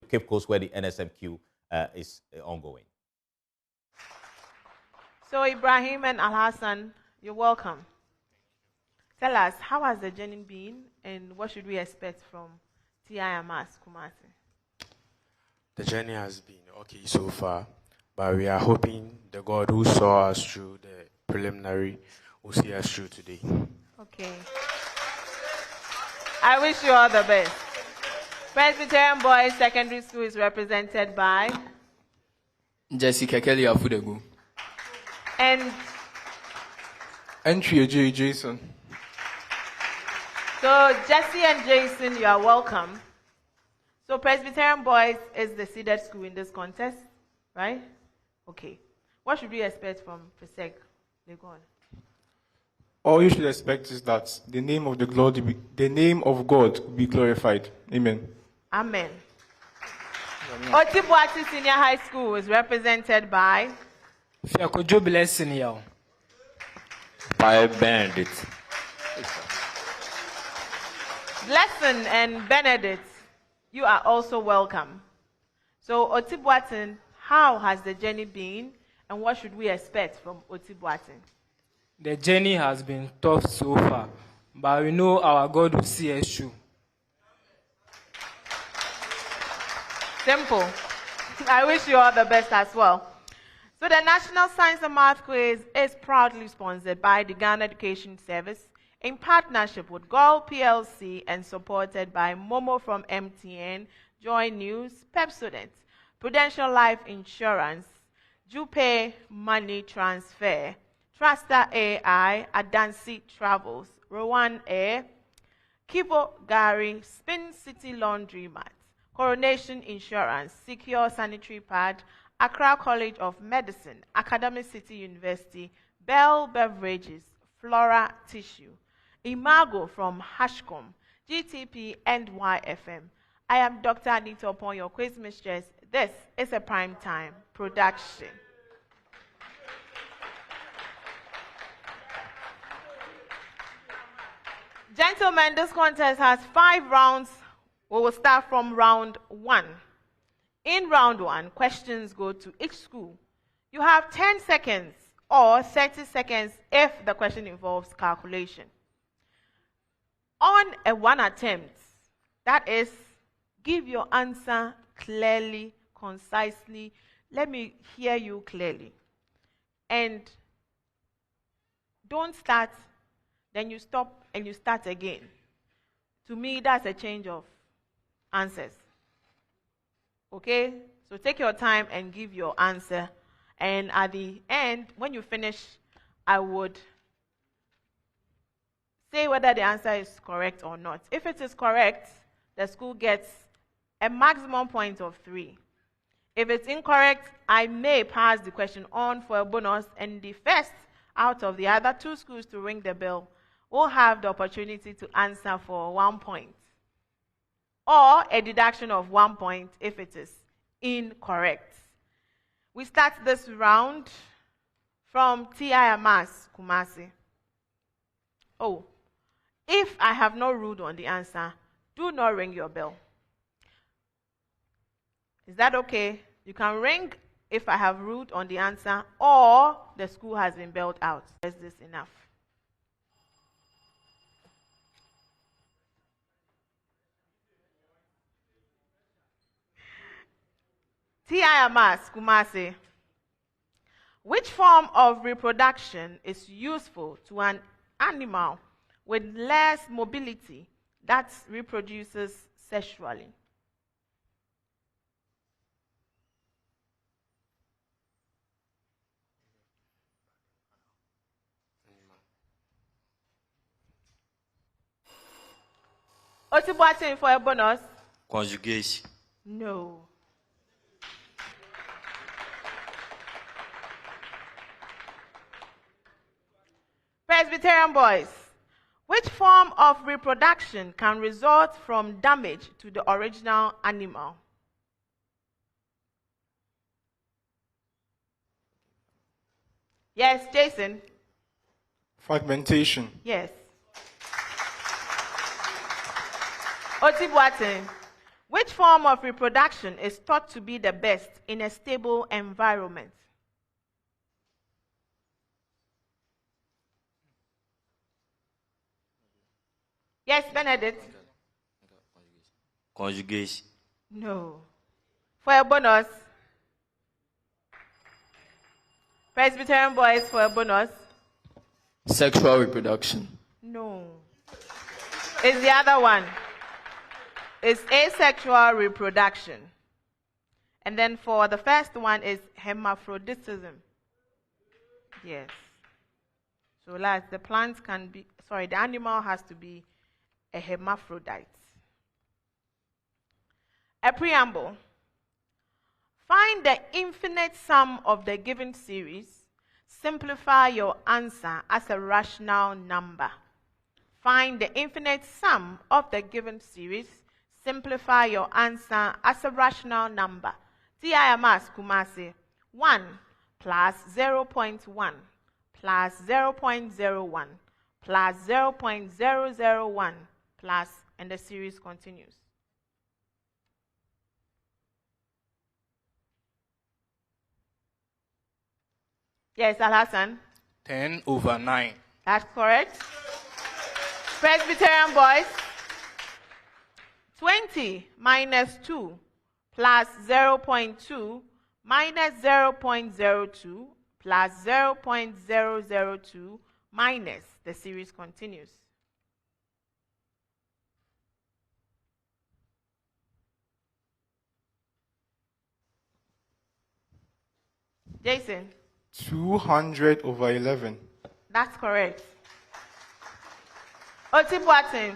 Cape Coast, where the NSMQ is ongoing. So Ibrahim and Al-Hassan, you're welcome. Tell us, how has the journey been and what should we expect from TIMAS Kumasi? The journey has been okay so far, but we are hoping the God who saw us through the preliminary will see us through today. Okay. I wish you all the best. Presbyterian Boys Secondary School is represented by Jessica Kelly Afudegu. And Entry J. Jason. so Jesse and Jason, you are welcome. So Presbyterian Boys is the seeded school in this contest, right? Okay. What should we expect from Presec? Legon? All you should expect is that the name of God will be glorified. Amen. Amen. Otibuati Senior High School is represented by Fiakojo Blessing here. By Benedict. Blessing and Benedict. You are also welcome. So Otibuatin, how has the journey been and what should we expect from Otibuatin? The journey has been tough so far, but we know our God will see us through. Simple. I wish you all the best as well. So the National Science and Math Quiz is proudly sponsored by the Ghana Education Service in partnership with Gold PLC and supported by Momo from MTN, Joy News, Pepsodent, Prudential Life Insurance, Jupe Money Transfer, Truster AI, Adansi Travels, Rowan Air, Kibo Gari, Spin City Laundry Mat, Coronation Insurance, Secure Sanitary Pad, Accra College of Medicine, Academic City University, Bell Beverages, Flora Tissue, Imago from Hashcom, GTP and YFM. I am Dr. Anita upon your quiz mistress. This is a prime time production. Gentlemen, this contest has 5 rounds. We will start from round 1. In round 1, questions go to each school. You have 10 seconds or 30 seconds if the question involves calculation. On a 1 attempt, that is, give your answer clearly, concisely. Let me hear you clearly. And don't start, then you stop and you start again. To me, that's a change of answers. Okay? So take your time and give your answer. And at the end, when you finish, I would say whether the answer is correct or not. If it is correct, the school gets a maximum point of 3. If it's incorrect, I may pass the question on for a bonus, and the first out of the other 2 schools to ring the bell will have the opportunity to answer for 1 point, or a deduction of 1 point if it is incorrect. We start this round from TIMAS Kumasi. Oh, if I have not ruled on the answer, do not ring your bell. Is that okay? You can ring if I have ruled on the answer or the school has been bailed out. Is this enough? TIMAS Kumasi. Which form of reproduction is useful to an animal with less mobility that reproduces sexually? Otibuatin for a bonus? Conjugation. No. Presbyterian Boys. Which form of reproduction can result from damage to the original animal? Yes, Jason? Fragmentation. Yes. Otibuatin. Which form of reproduction is thought to be the best in a stable environment? Yes, Benedict? Conjugation. No. For a bonus. Presbyterian boys for a bonus. Sexual reproduction. No. It's the other one. It's asexual reproduction. And then for the first one is hermaphroditism. Yes. So last, the animal has to be a hermaphrodite. A preamble. Find the infinite sum of the given series. Simplify your answer as a rational number. Find the infinite sum of the given series. Simplify your answer as a rational number. TIMAS Kumasi 1 plus 0.1 plus 0.01 plus 0.001 plus, and the series continues. Yes, Al-Hassan? 10/9. That's correct. Presbyterian boys, 20 minus 2 plus 0.2 minus 0.02 plus 0.002 minus, the series continues. Jason? 200/11. That's correct. Otibuatin,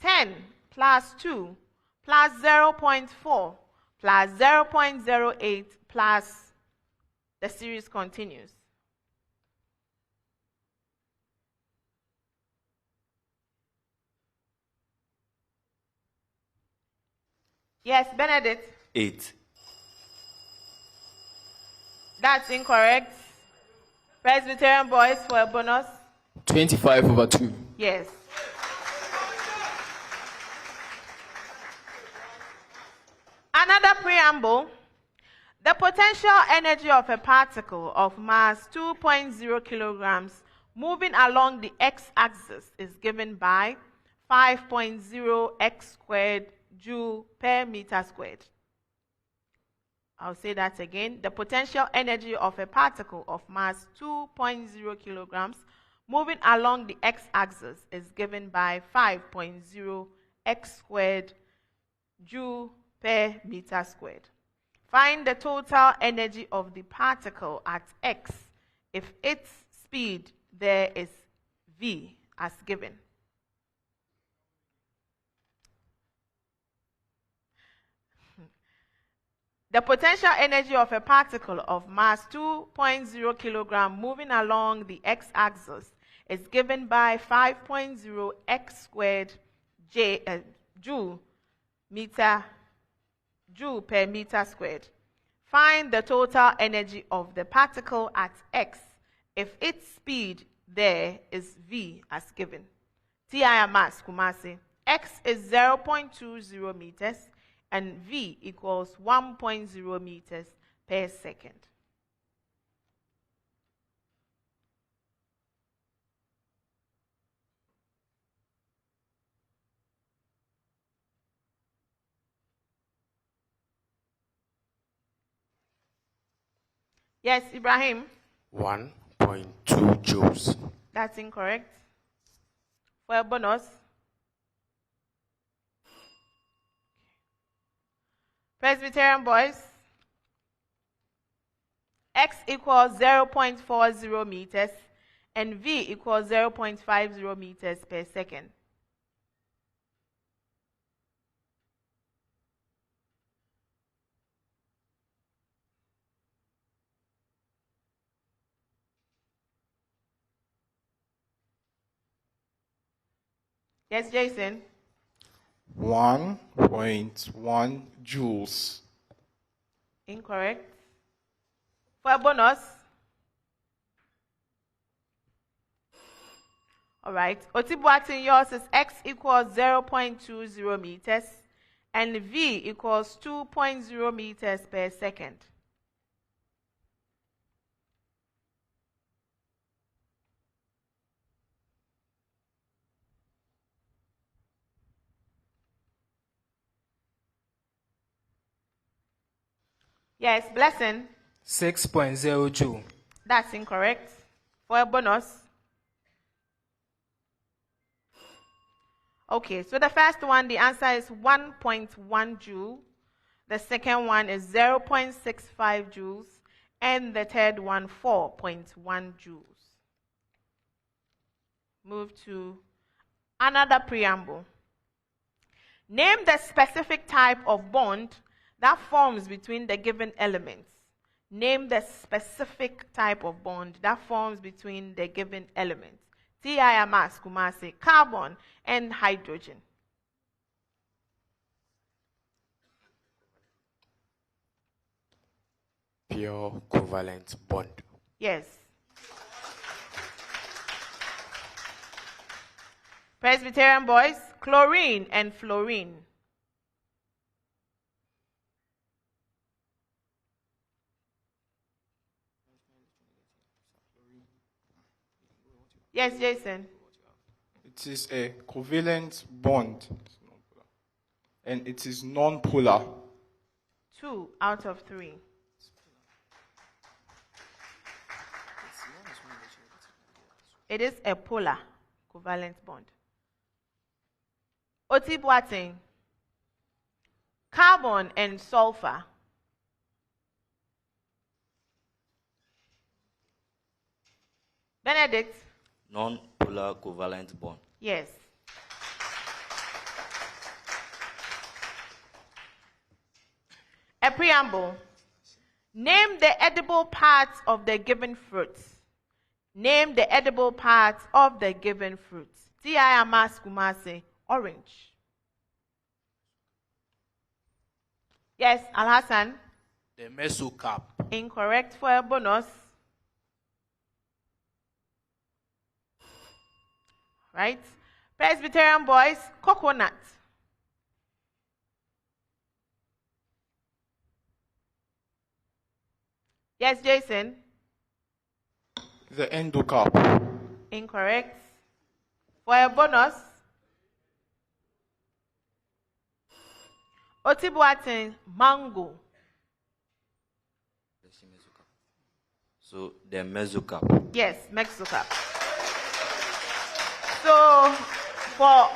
10 plus 2 plus 0.4 plus 0.08 plus, the series continues. Yes, Benedict? 8. That's incorrect. Presbyterian boys for a bonus. 25/2. Yes. Another preamble. The potential energy of a particle of mass 2.0 kilograms moving along the x-axis is given by 5.0 x squared joule per meter squared. I'll say that again. The potential energy of a particle of mass 2.0 kilograms moving along the x-axis is given by 5.0 x squared joule per meter squared. Find the total energy of the particle at x if its speed there is v as given. The potential energy of a particle of mass 2.0 kilogram moving along the x-axis is given by 5.0 x squared joule per meter squared. Find the total energy of the particle at x if its speed there is v as given. TIMAS Kumasi. X is 0.20 meters and v equals 1.0 meters per second. Yes, Ibrahim? 1.2 joules. That's incorrect. For a bonus. Presbyterian boys. X equals 0.40 meters and v equals 0.50 meters per second. Yes, Jason? 1.1 joules. Incorrect. For a bonus. All right. Otibuatin, yours is x equals 0.20 meters and V equals 2.0 meters per second. Yes, Blessing. 6.0 joule. That's incorrect. For a bonus. Okay, so the first one, the answer is 1.1 joule. The second one is 0.65 joules. And the third one, 4.1 joules. Move to another preamble. Name the specific type of bond that forms between the given elements. Name the specific type of bond that forms between the given elements. TIMAS, Kumasi, carbon, and hydrogen. Pure covalent bond. Yes. Presbyterian boys, chlorine and fluorine. Yes, Jason. It is a covalent bond, and it is non-polar. 2 out of 3. It is a polar covalent bond. Oti Boateng, carbon and sulfur. Benedict. Non-polar covalent bond. Yes. A preamble. Name the edible parts of the given fruits. Name the edible parts of the given fruits. Tiamas Kumase, orange. Yes, Al Hassan. The mesocap. Incorrect for a bonus. Right? Presbyterian boys, coconut. Yes, Jason. The endocap. Incorrect. For a bonus. Oti Boateng, mango. So the mesocap. Yes, mesocap. So for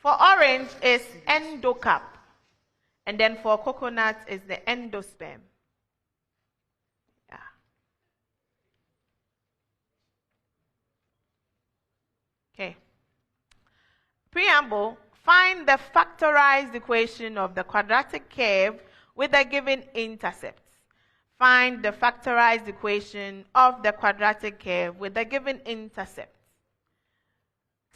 orange is endocap, and then for coconut is the endosperm. Yeah. Okay. Preamble. Find the factorized equation of the quadratic curve with the given intercepts. Find the factorized equation of the quadratic curve with the given intercepts.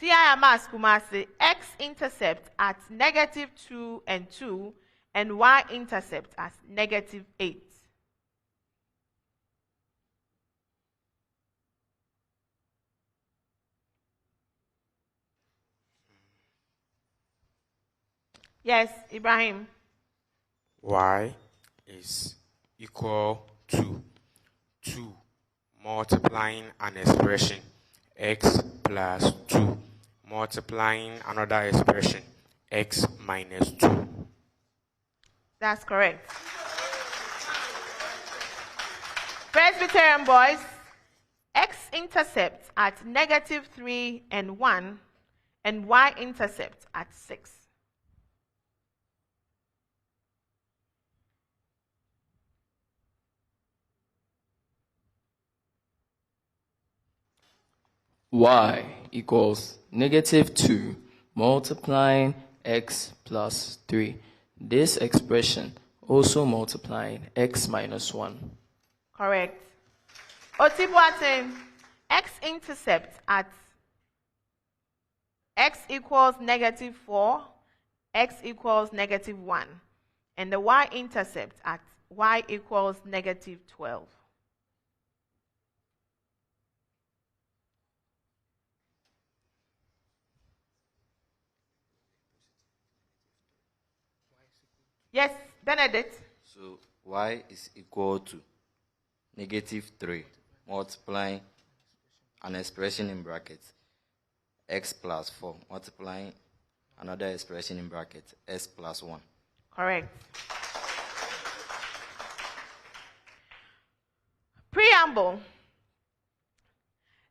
TIMAS Kumasi, x-intercept at -2 and 2, and y-intercept at -8. Yes, Ibrahim. Y is equal to 2 multiplying an expression x plus 2 multiplying another expression x minus 2. That's correct. Presbyterian boys, x-intercept at -3 and 1, and y-intercept at 6. Y equals -2 multiplying x plus 3. This expression also multiplying x minus 1. Correct. Oti Boateng, x-intercept at x equals -4, x equals -1, and the y-intercept at y equals -12. Yes, Benedict. So y is equal to -3 multiplying an expression in brackets x plus 4 multiplying another expression in brackets s plus 1. Correct. Preamble.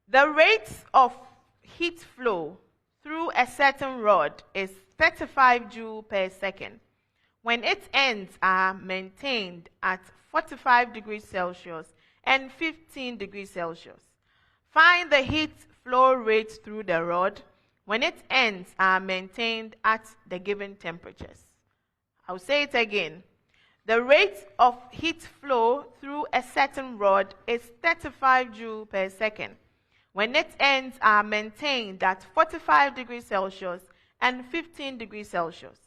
The rate of heat flow through a certain rod is 35 joule per second when its ends are maintained at 45 degrees Celsius and 15 degrees Celsius. Find the heat flow rate through the rod when its ends are maintained at the given temperatures. I'll say it again. The rate of heat flow through a certain rod is 35 joule per second when its ends are maintained at 45 degrees Celsius and 15 degrees Celsius.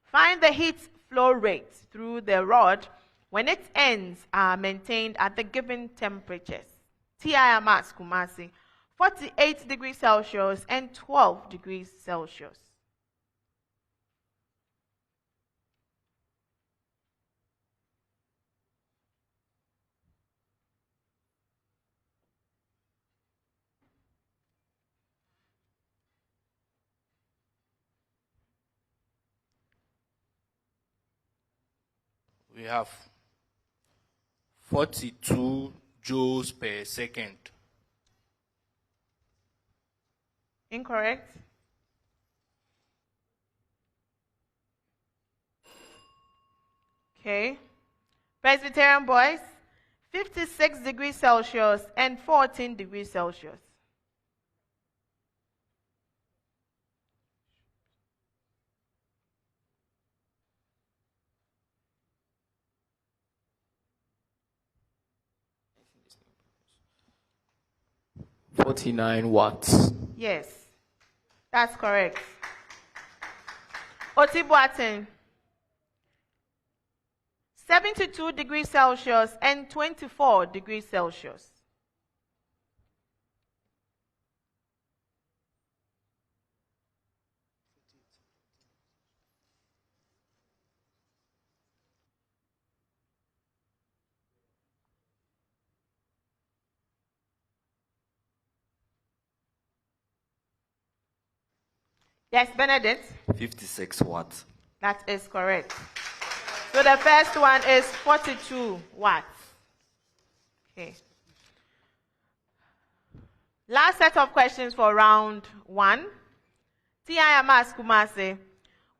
Find the heat flow rate through the rod when its ends are maintained at the given temperatures. TIMAS Kumasi, 48 degrees Celsius and 12 degrees Celsius. We have 42 joules per second. Incorrect. Okay. Presbyterian boys, 56 degrees Celsius and 14 degrees Celsius. $49. Yes, that's correct. Otibuatin, 72 degrees Celsius and 24 degrees Celsius. Yes, Benedict? 56 watts. That is correct. So the first one is 42 watts. Okay. Last set of questions for round 1. Tiayamas Kumase,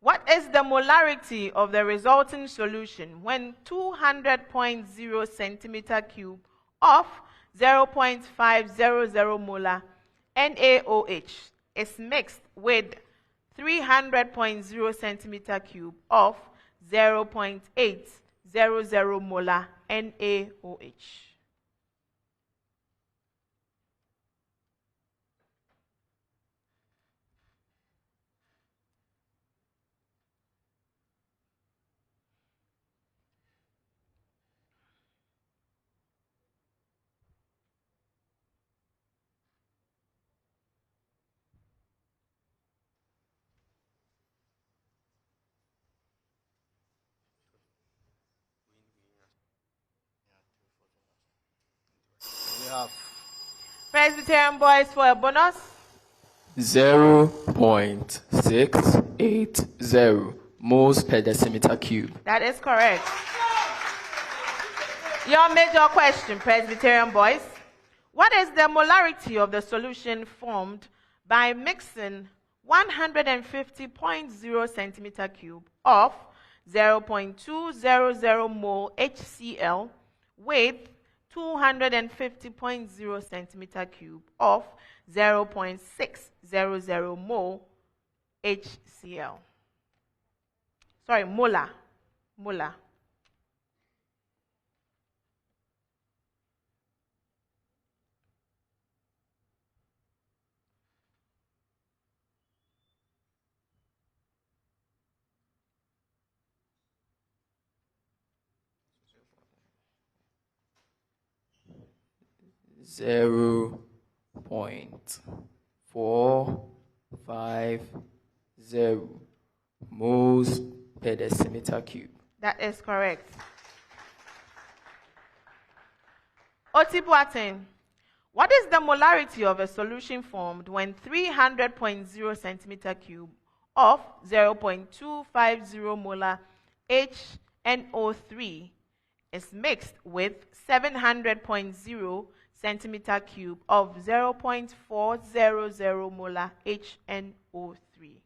what is the molarity of the resulting solution when 200.0 centimeter cube of 0.500 molar NaOH is mixed with 300.0 centimeter cube of 0.800 molar NaOH? We have Presbyterian boys for a bonus. 0.680 moles per decimeter cube. That is correct. Your major question, Presbyterian boys. What is the molarity of the solution formed by mixing 150.0 centimeter cube of 0.200 mole HCl with 250.0 centimeter cube of 0.600 mole HCl? Sorry, molar. Molar. Zero 0.450 moles per decimeter cube. That is correct. Otibuatin, what is the molarity of a solution formed when 300.0 centimeter cube of 0.250 molar HNO3 is mixed with 700.0 centimeter cube of 0.400 molar HNO3?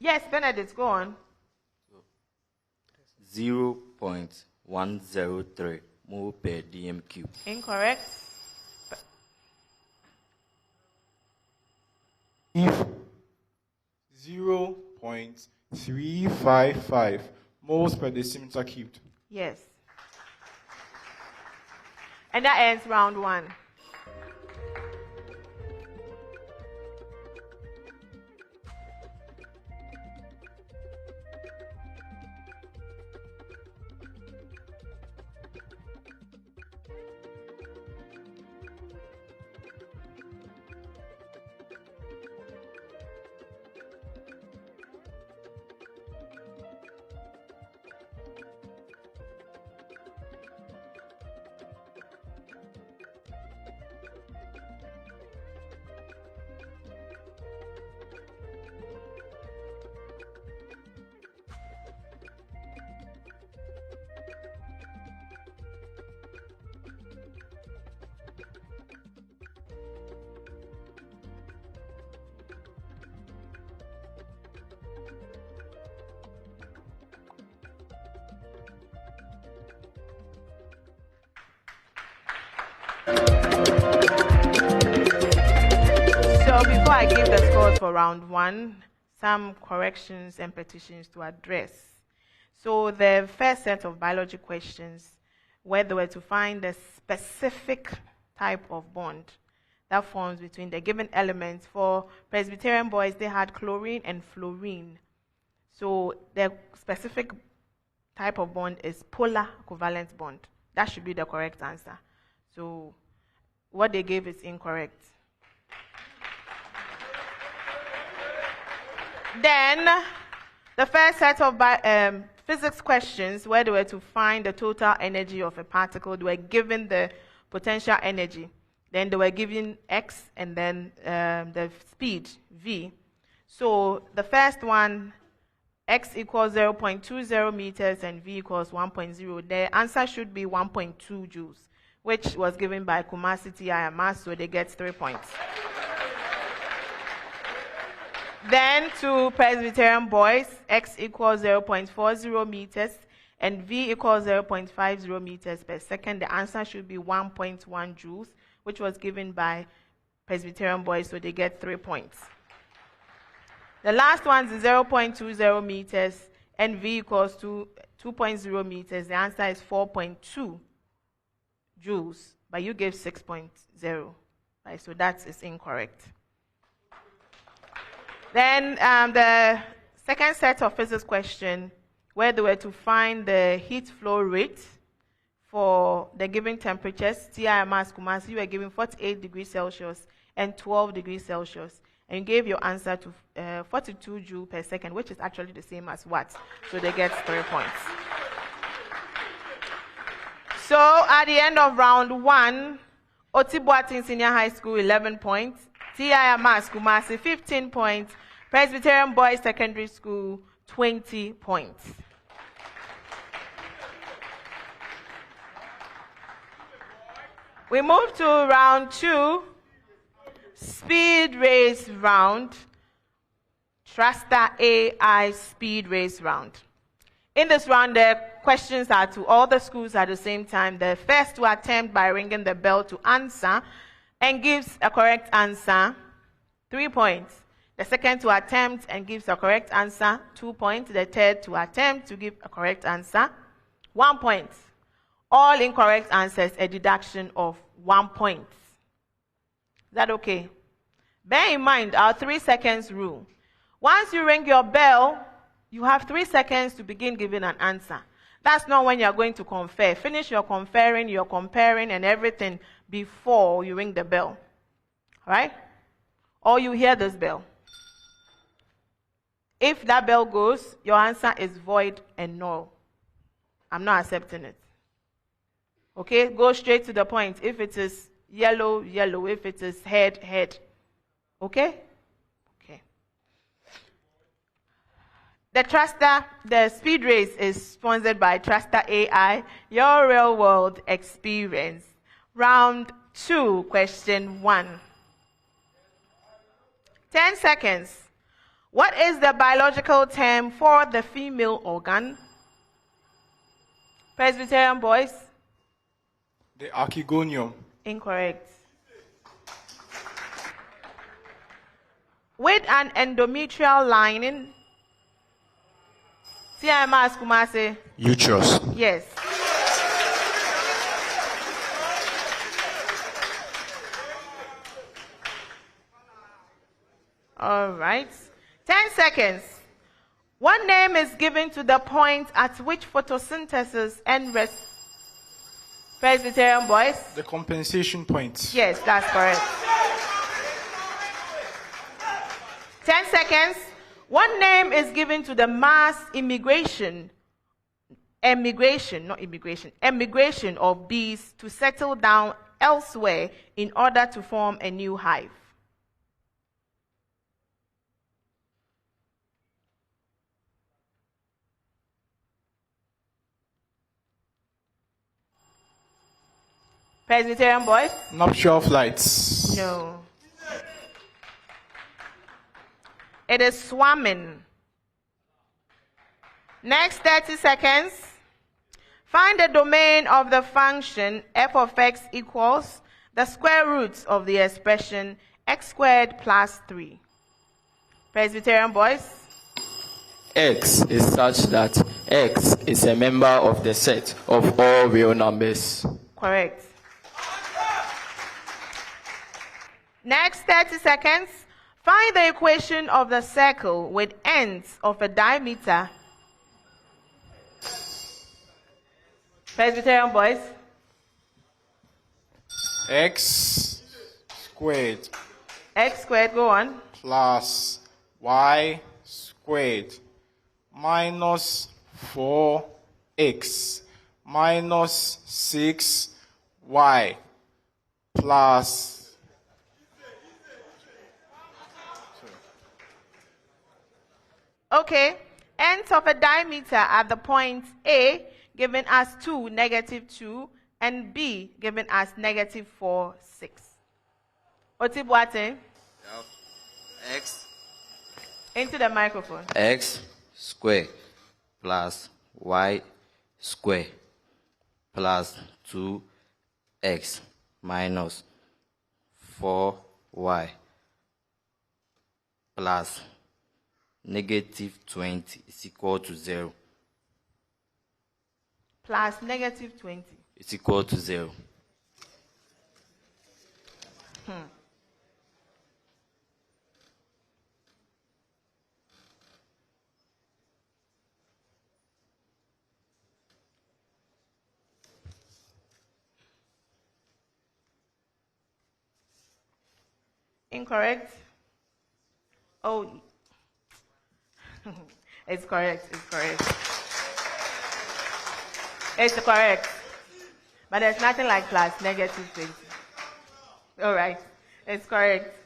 Yes, Benedict, go on. 0.103 mole per dm cube. Incorrect. If 0.355 moles per decimeter cubed. Yes. And that ends round 1. So before I give the scores for round 1, some corrections and petitions to address. So the first set of biology questions, where they were to find the specific type of bond that forms between the given elements. For Presbyterian boys, they had chlorine and fluorine. So the specific type of bond is polar covalent bond. That should be the correct answer. So what they gave is incorrect. Then, the first set of physics questions, where they were to find the total energy of a particle, they were given the potential energy. Then they were given x and then the speed, v. So the first one, x equals 0.20 meters and v equals 1.0. The answer should be 1.2 joules, which was given by Kumasi TIMS, so they get 3 points. Then to Presbyterian boys, x equals 0.40 meters and v equals 0.50 meters per second. The answer should be 1.1 joules, which was given by Presbyterian boys, so they get 3 points. The last one is 0.20 meters and v equals 2.0 meters. The answer is 4.2 joules, but you gave 6.0, right? So that is incorrect. Then the second set of physics question, where they were to find the heat flow rate for the given temperatures, TIMS, Kumasi, you were given 48 degrees Celsius and 12 degrees Celsius. And you gave your answer to 42 joules per second, which is actually the same as watts. So they get 3 points. So at the end of round 1, Otibuatin Senior High School, 11 points. TIMS, Kumasi, 15 points. Presbyterian Boys Secondary School, 20 points. We move to round 2, speed race round, Truster AI speed race round. In this round, the questions are to all the schools at the same time. The first to attempt by ringing the bell to answer and gives a correct answer, 3 points. The second to attempt and gives a correct answer, 2 points. The third to attempt to give a correct answer, 1 point. All incorrect answers, a deduction of 1 point. Is that okay? Bear in mind our 3 seconds rule. Once you ring your bell, you have 3 seconds to begin giving an answer. That's not when you're going to confer. Finish your conferring, your comparing, and everything before you ring the bell. Right? Or you hear this bell. If that bell goes, your answer is void and null. I'm not accepting it. Okay? Go straight to the point. If it is yellow, yellow. If it is head, head. Okay? Okay. The speed race is sponsored by Truster AI, your real world experience. Round 2, question 1. 10 seconds. What is the biological term for the female organ? Presbyterian boys? The archegonium. Incorrect. With an endometrial lining. TMS Kumase. Uterus. Yes. All right. 10 seconds. What name is given to the point at which photosynthesis and rest? Presbyterian boys? The compensation point. Yes, that's correct. 10 seconds. What name is given to the mass emigration of bees to settle down elsewhere in order to form a new hive? Presbyterian boys? Nuptial flights. No. It is swarming. Next 30 seconds. Find the domain of the function f of x equals the square root of the expression x squared plus 3. Presbyterian boys? X is such that X is a member of the set of all real numbers. Correct. Next 30 seconds. Find the equation of the circle with ends of a diameter. Presbyterian boys? X squared X squared, go on. plus y squared minus 4x minus 6y plus Okay. Ends of a diameter at the point A given as 2, -2, and B given as -4, 6. Otibuate, X into the microphone. x square plus y square plus 2x minus 4y plus -20 is equal to 0. Plus -20. It's equal to 0. Incorrect. Oh, it's correct. It's correct. It's correct. But there's nothing like plus -20. All right. It's correct.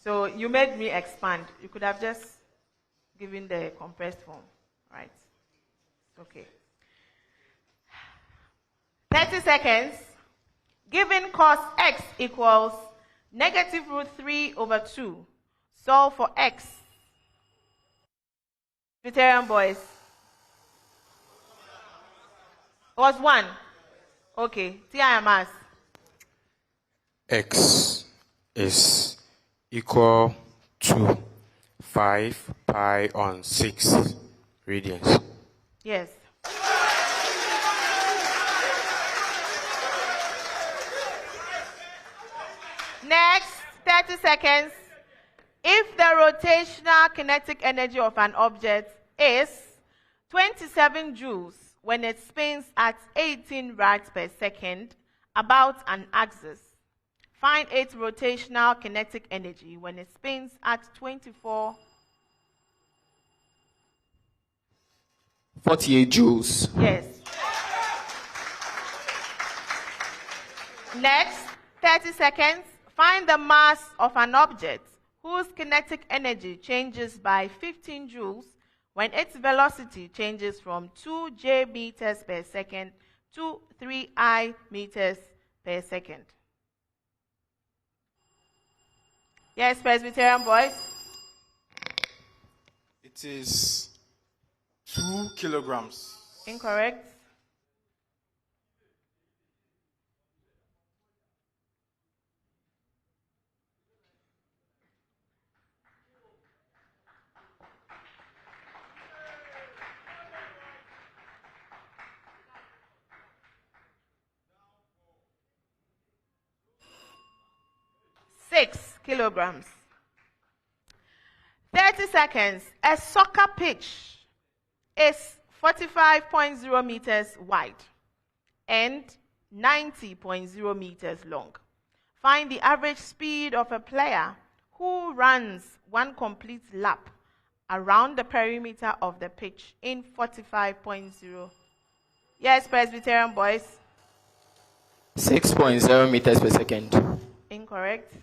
So you made me expand. You could have just given the compressed form. Right. Okay. 30 seconds. Given cos x equals -√3/2. Solve for x. Presbyterian boys. Was 1. Okay. TIMS. X is equal to 5 pi on 6 radians. Yes. Next, 30 seconds. If the rotational kinetic energy of an object is 27 joules when it spins at 18 rads per second about an axis, find its rotational kinetic energy when it spins at 24. 48 joules. Yes. Next, 30 seconds. Find the mass of an object whose kinetic energy changes by 15 joules when its velocity changes from 2j meters per second to 3I meters per second. Yes, Presbyterian boys? It is 2 kilograms. Incorrect. Six kilograms. 30 seconds. A soccer pitch is 45.0 meters wide and 90.0 meters long. Find the average speed of a player who runs one complete lap around the perimeter of the pitch in 45.0. Yes, Presbyterian boys? 6.0 meters per second. Incorrect.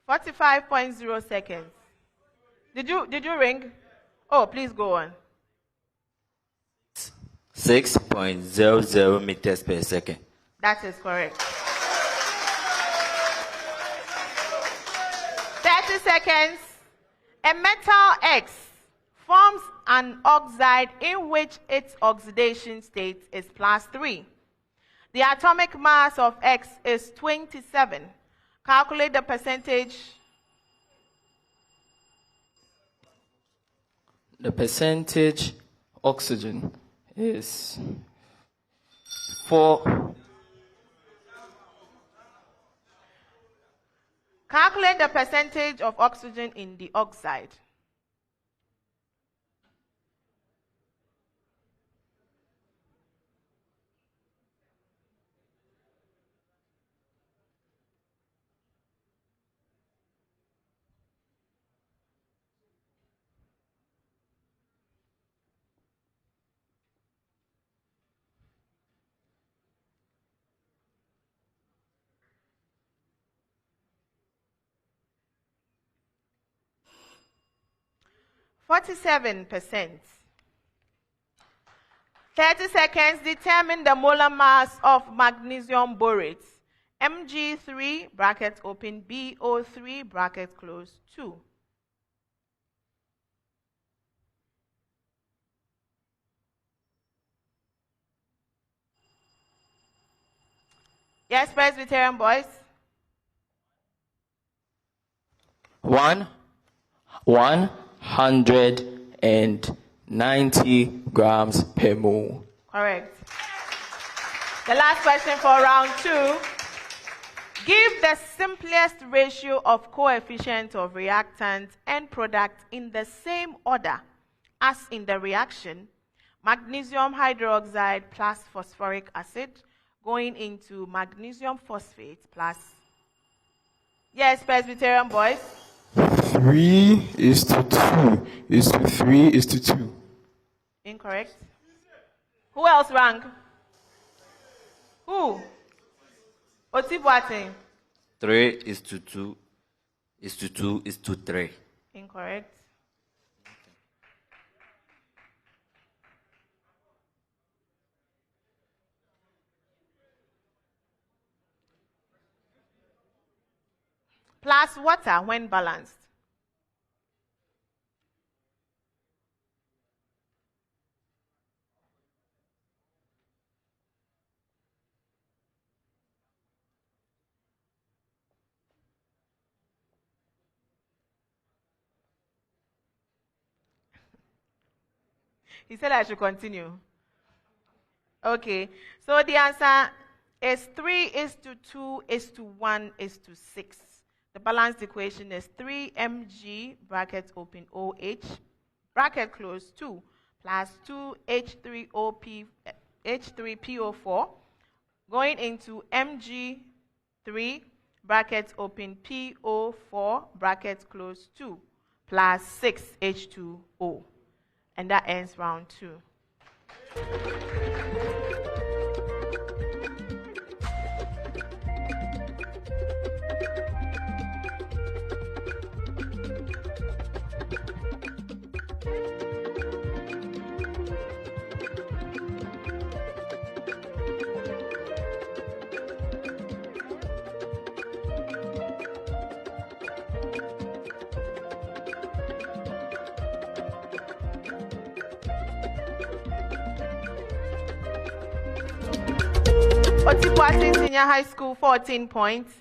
.0 seconds. Did you ring? Oh, please go on. 6.00 meters per second. That is correct. 30 seconds. A metal X forms an oxide in which its oxidation state is +3. The atomic mass of X is 27. Calculate the percentage. The percentage oxygen is 4. Calculate the percentage of oxygen in the oxide. %. 30 seconds. Determine the molar mass of magnesium borate. Mg3 bracket open, BO3 bracket close 2. Yes, Presbyterian boys? 190 grams per mole. Correct. The last question for round 2. Give the simplest ratio of coefficient of reactant and product in the same order as in the reaction. Magnesium hydroxide plus phosphoric acid going into magnesium phosphate plus. Yes, Presbyterian boys? 3:2:3:2. Incorrect. Who else rang? Who? Otibuate. 3:2:3. Incorrect. Plus water when balanced. He said I should continue. Okay, so the answer is 3:2:1:6. The balanced equation is 3mg bracket open OH bracket close 2 plus 2H3OP H3PO4 going into Mg3 bracket open PO4 bracket close 2 plus 6H2O, and that ends round 2. Otipuati Senior High School 14 points,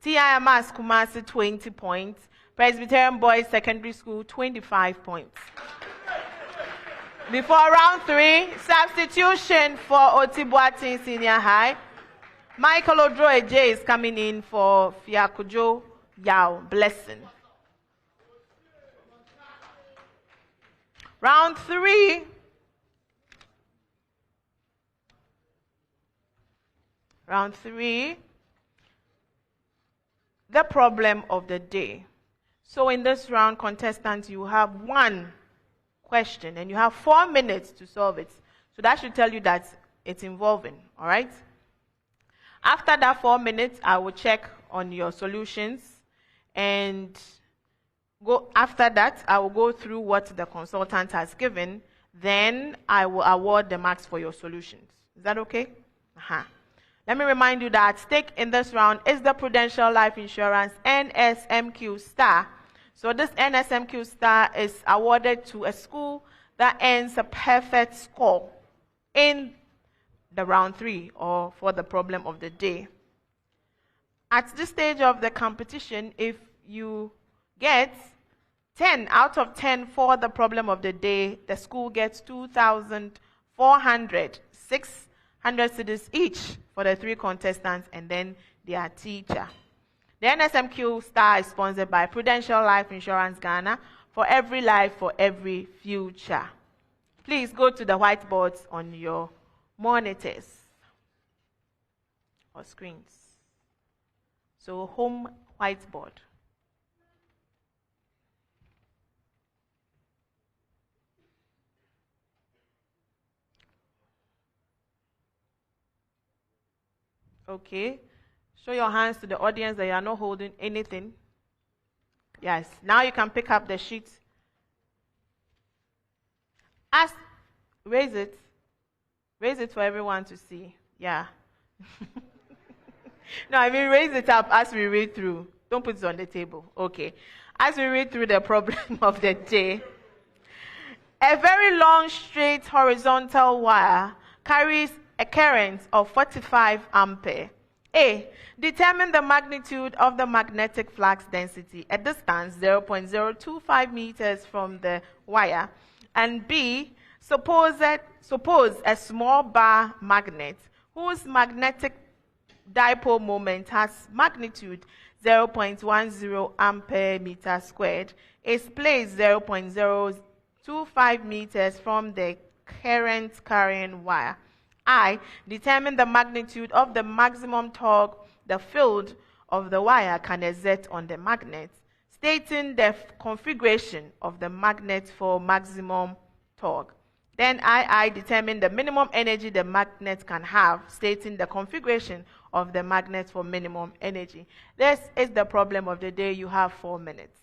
TIMAS Kumasi 20 points, Presbyterian Boys Secondary School 25 points. Before round 3, substitution for Otipuati Senior High. Michael Odroe J is coming in for Fiakujo Yao Blessing. Round 3. Round 3, the problem of the day. So in this round, contestants, you have one question and you have 4 minutes to solve it. So that should tell you that it's involving, all right? After that 4 minutes, I will check on your solutions, and after that, I will go through what the consultant has given. Then I will award the marks for your solutions. Is that okay? Let me remind you that at stake in this round is the Prudential Life Insurance NSMQ star. So this NSMQ star is awarded to a school that earns a perfect score in the round 3, or for the problem of the day. At this stage of the competition, if you get 10 out of 10 for the problem of the day, the school gets 2,400, 600 cedis each for the 3 contestants and then their teacher. The NSMQ star is sponsored by Prudential Life Insurance Ghana, for every life, for every future. Please go to the whiteboards on your monitors or screens. So home whiteboard. Okay. Show your hands to the audience that you are not holding anything. Yes. Now you can pick up the sheet. Raise it. Raise it for everyone to see. Yeah. No, I mean raise it up as we read through. Don't put it on the table. Okay. As we read through the problem of the day. A very long, straight, horizontal wire carries a current of 45 ampere. A. Determine the magnitude of the magnetic flux density at distance 0.025 meters from the wire. And B. Suppose a small bar magnet whose magnetic dipole moment has magnitude 0.10 ampere meter squared is placed 0.025 meters from the current carrying wire. I. Determine the magnitude of the maximum torque the field of the wire can exert on the magnet, stating the configuration of the magnet for maximum torque. Then I determine the minimum energy the magnet can have, stating the configuration of the magnet for minimum energy. This is the problem of the day. You have 4 minutes.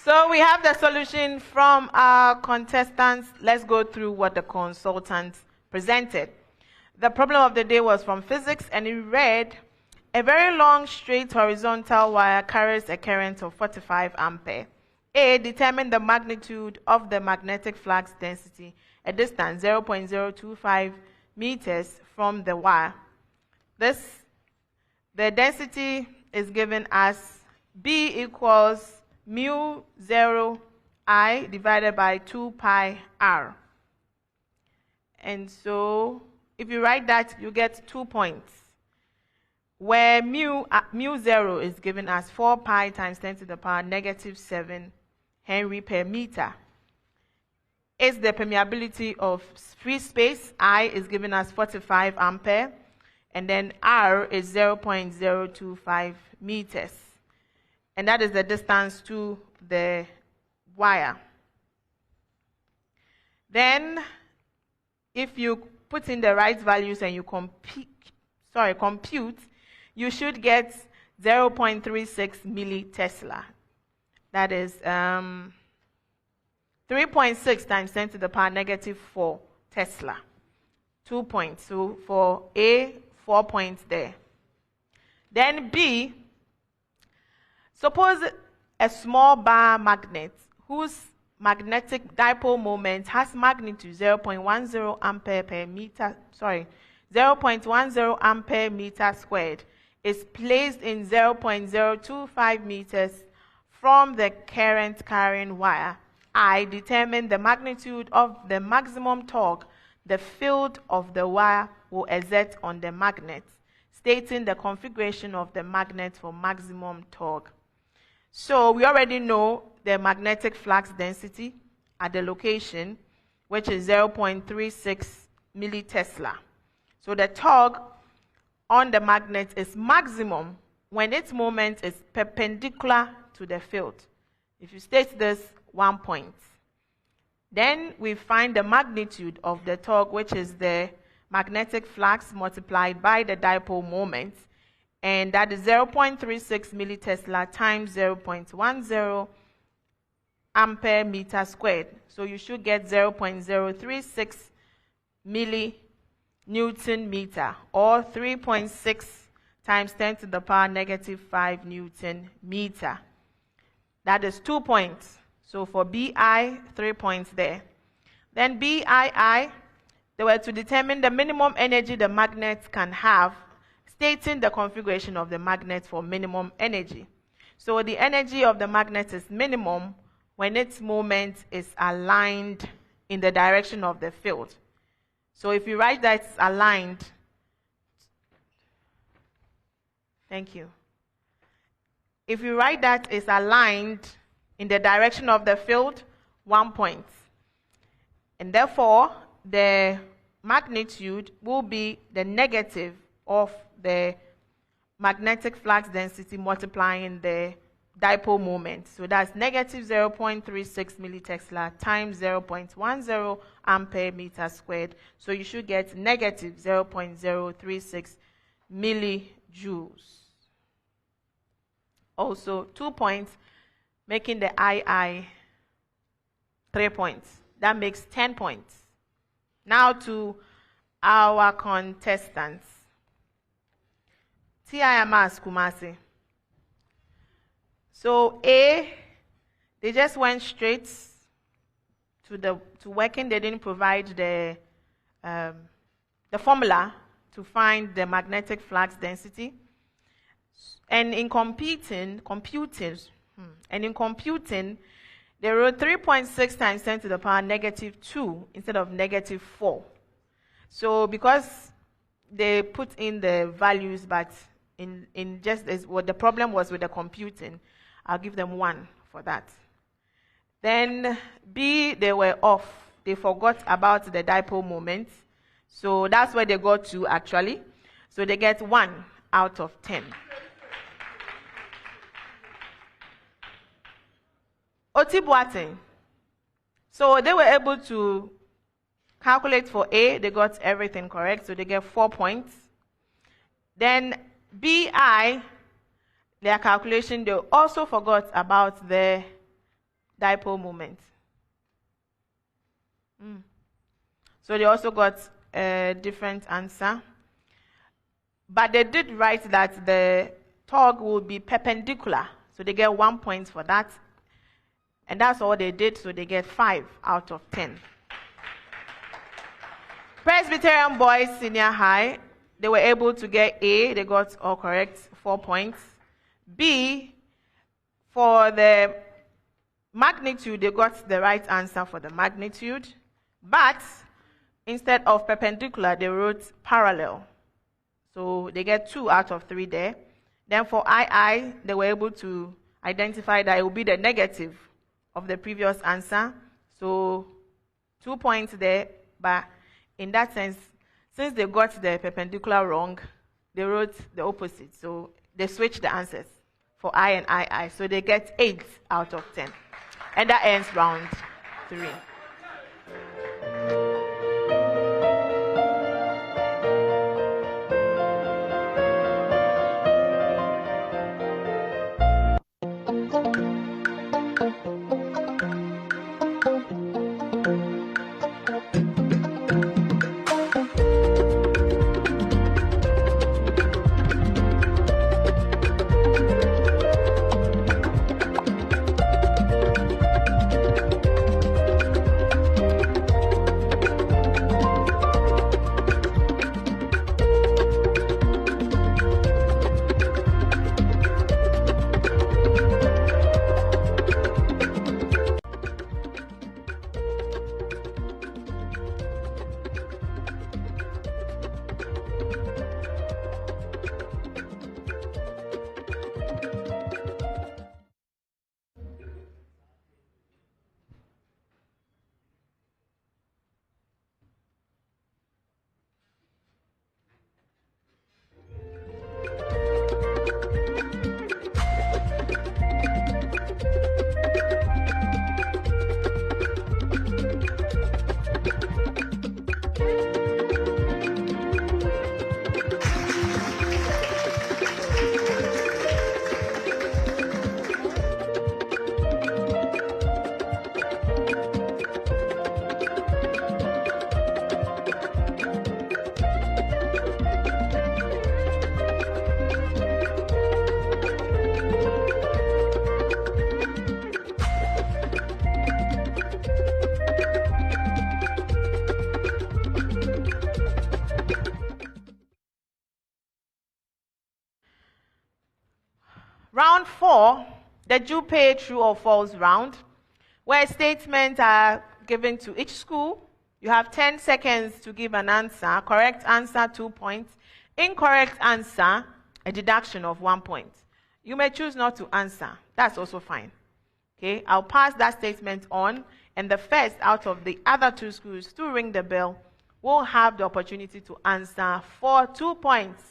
So we have the solution from our contestants. Let's go through what the consultants presented. The problem of the day was from physics, and it read, a very long straight horizontal wire carries a current of 45 ampere. A, determine the magnitude of the magnetic flux density at distance 0.025 meters from the wire. The density is given as B equals mu 0 I divided by 2 pi r. And so if you write that, you get 2 points, where mu 0 is given as 4 pi times 10 to the power negative 7 Henry per meter. Is the permeability of free space. I is given as 45 ampere, and then r is 0.025 meters. And that is the distance to the wire. Then, if you put in the right values and you compute, you should get 0.36 millitesla. That is 3.6 times 10 to the power negative 4 Tesla. 2 points. So for A, 4 points there. Then B, suppose a small bar magnet whose magnetic dipole moment has magnitude 0.10 ampere per meter, 0.10 ampere meter squared is placed in 0.025 meters from the current carrying wire. I determine the magnitude of the maximum torque the field of the wire will exert on the magnet, stating the configuration of the magnet for maximum torque. So we already know the magnetic flux density at the location, which is 0.36 millitesla. So the torque on the magnet is maximum when its moment is perpendicular to the field. If you state this, 1 point. Then we find the magnitude of the torque, which is the magnetic flux multiplied by the dipole moment, and that is 0.36 millitesla times 0.10 ampere meter squared. So you should get 0.036 millinewton meter, or 3.6 times 10 to the power negative 5 Newton meter. That is 2 points. So for BI, 3 points there. Then BII, they were to determine the minimum energy the magnet can have, stating the configuration of the magnet for minimum energy. So the energy of the magnet is minimum when its moment is aligned in the direction of the field. So if you write that it's aligned, thank you. If you write that it's aligned in the direction of the field, 1 point. And therefore, the magnitude will be the negative of the magnetic flux density multiplying the dipole moment. So that's negative 0.36 millitesla times 0.10 ampere meter squared. So you should get negative 0.036 millijoules. Also 2 points, making the II 3 points. That makes 10 points. Now to our contestants. TIMAS Kumasi. So A, they just went straight to working. They didn't provide the formula to find the magnetic flux density. And in computing, they wrote 3.6 times 10 to the power negative 2 instead of negative 4. So because they put in the values, but in just as what the problem was with the computing, I'll give them 1 for that. Then B, they were off. They forgot about the dipole moment. So that's where they got 2 actually. So they get 1 out of 10. Otibuatin. So they were able to calculate for A. They got everything correct. So they get 4 points. Then BI, their calculation, they also forgot about the dipole moment. So they also got a different answer. But they did write that the torque will be perpendicular. So they get 1 point for that. And that's all they did, so they get 5 out of 10. Presbyterian Boys Senior High, they were able to get A, they got all correct, 4 points. B, for the magnitude, they got the right answer for the magnitude. But instead of perpendicular, they wrote parallel. So they get 2 out of 3 there. Then for II, they were able to identify that it will be the negative of the previous answer. So 2 points there, but in that sense, since they got the perpendicular wrong, they wrote the opposite. So they switched the answers for I and II. So they get 8 out of 10. And that ends round 3. Round 4, the do pay true or false round, where statements are given to each school You have 10 seconds to give an answer. Correct answer, 2 points. Incorrect answer, a deduction of 1 point. You may choose not to answer. That's also fine. Okay, I'll pass that statement on, and the first out of the other 2 schools to ring the bell will have the opportunity to answer for 2 points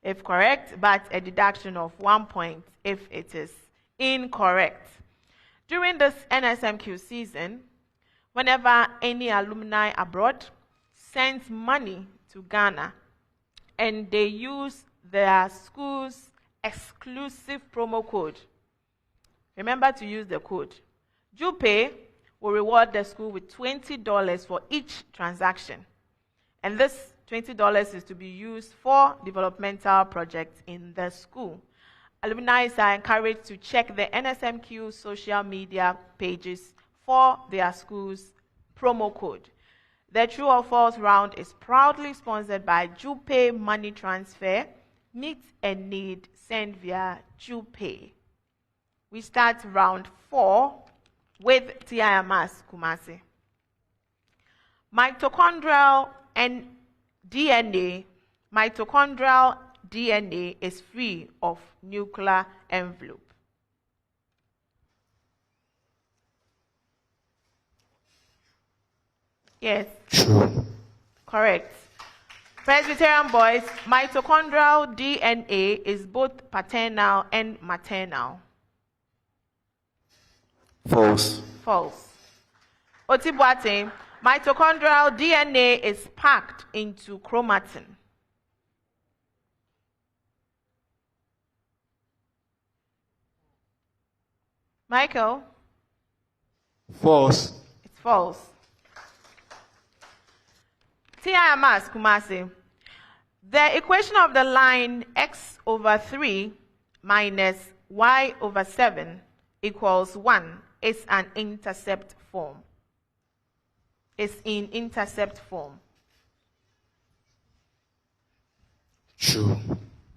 if correct, but a deduction of 1 point if it is incorrect. During this NSMQ season, whenever any alumni abroad sends money to Ghana and they use their school's exclusive promo code, remember to use the code. JUPE will reward the school with $20 for each transaction. And this $20 is to be used for developmental projects in the school. Alumni are encouraged to check the NSMQ social media pages for their school's promo code. The True or False round is proudly sponsored by JUPE Money Transfer. Meet a need, send via JUPE. We start round 4 with TIMAS Kumasi. Mitochondrial DNA is free of nuclear envelope. Yes. True. Correct. Presbyterian boys, mitochondrial DNA is both paternal and maternal. False. False. Otibuate, mitochondrial DNA is packed into chromatin. Michael? False. It's false. TIMAS Kumasi. The equation of the line x over 3 minus y over 7 equals 1 is an intercept form. It's in intercept form. True.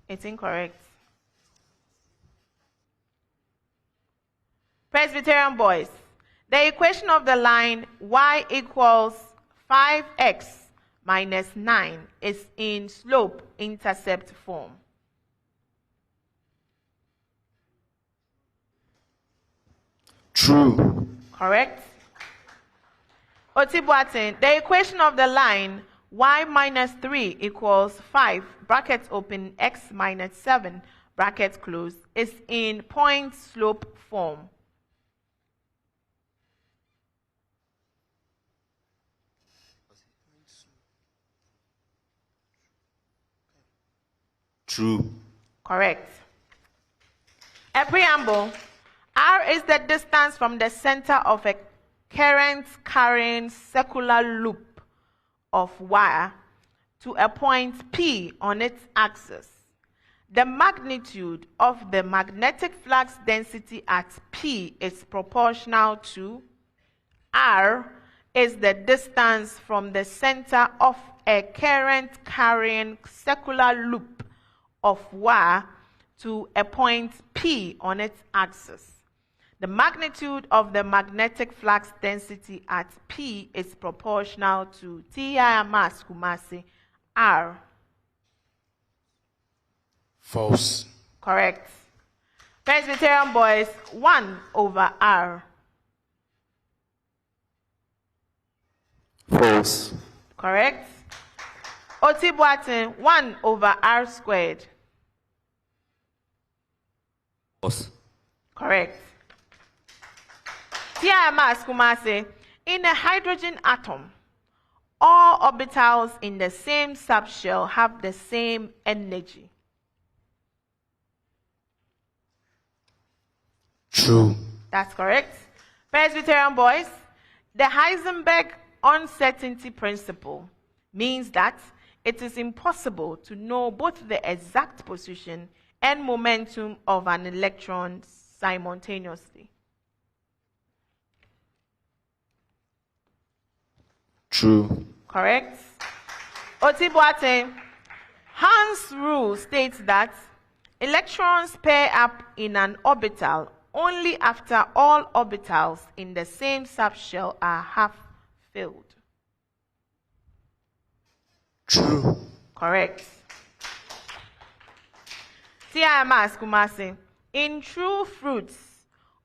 It's incorrect. Presbyterian boys. The equation of the line y equals 5x minus 9 is in slope intercept form. True. Correct? Otibuatin, the equation of the line y minus 3 equals 5, brackets open, x minus 7, brackets close, is in point slope form. True. Correct. A preamble. R is the distance from the center of a current carrying circular loop of wire to a point P on its axis. The magnitude of the magnetic flux density at P is proportional to R is the distance from the center of a current carrying circular loop of wire to a point P on its axis. The magnitude of the magnetic flux density at P is proportional to TIMAS Kumasi R. False. Correct. Presbyterian boys, 1 over R. False. Correct. Otibuatin, 1 over R squared. False. Correct. TIMAS Kumasi, in a hydrogen atom, all orbitals in the same subshell have the same energy. True. That's correct. Presbyterian boys, the Heisenberg uncertainty principle means that it is impossible to know both the exact position and momentum of an electron simultaneously. True. Correct. Otibuate, Hans' rule states that electrons pair up in an orbital only after all orbitals in the same subshell are half filled. True. Correct. TIMAS Kumasi. In true fruits,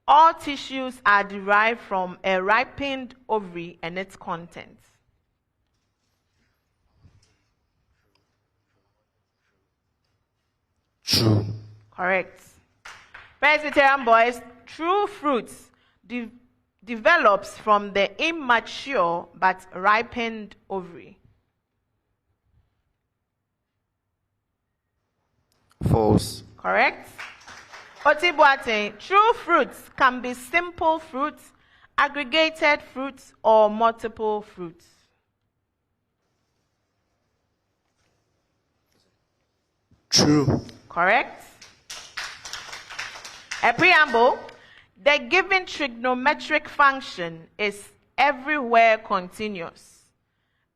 all tissues are derived from a ripened ovary and its contents. True. Correct. Presbyterian Boys, true fruits develops from the immature but ripened ovary. False. Correct. Otibuate, true fruits can be simple fruits, aggregated fruits, or multiple fruits. True. Correct. A preamble, the given trigonometric function is everywhere continuous.